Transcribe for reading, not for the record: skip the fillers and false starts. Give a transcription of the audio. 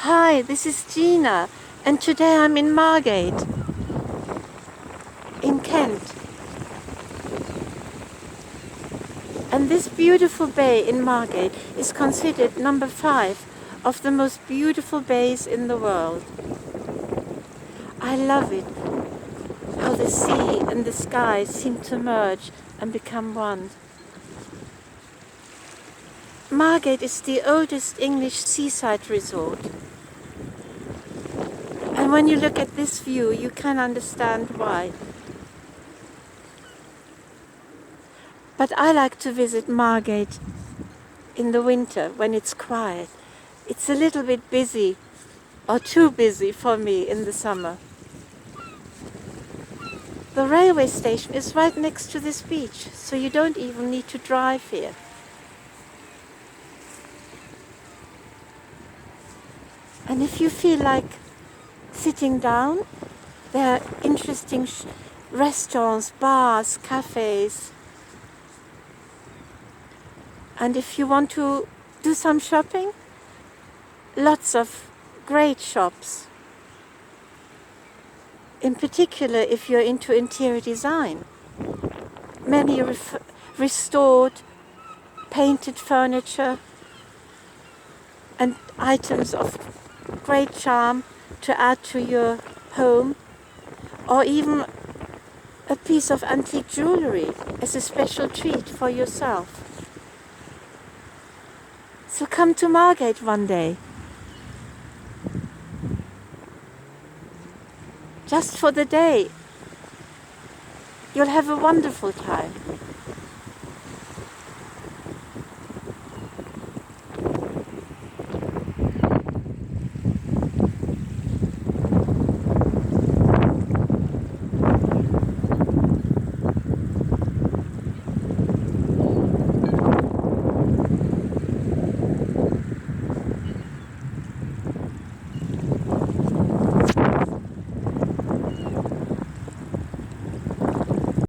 Hi, this is Gina, and today I'm in Margate, in Kent. And this beautiful bay in Margate is considered number 5 of the most beautiful bays in the world. I love it, how the sea and the sky seem to merge and become one. Margate is the oldest English seaside resort. And when you look at this view, you can understand why. But I like to visit Margate in the winter when it's quiet. It's a little bit busy, or too busy for me in the summer. The railway station is right next to this beach, so you don't even need to drive here. And if you feel like sitting down, there are interesting restaurants, bars, cafes. And if you want to do some shopping, lots of great shops. In particular, if you're into interior design. Many restored, painted furniture and items of great charm to add to your home, or even a piece of antique jewelry as a special treat for yourself. So come to Margate one day. Just for the day. You'll have a wonderful time.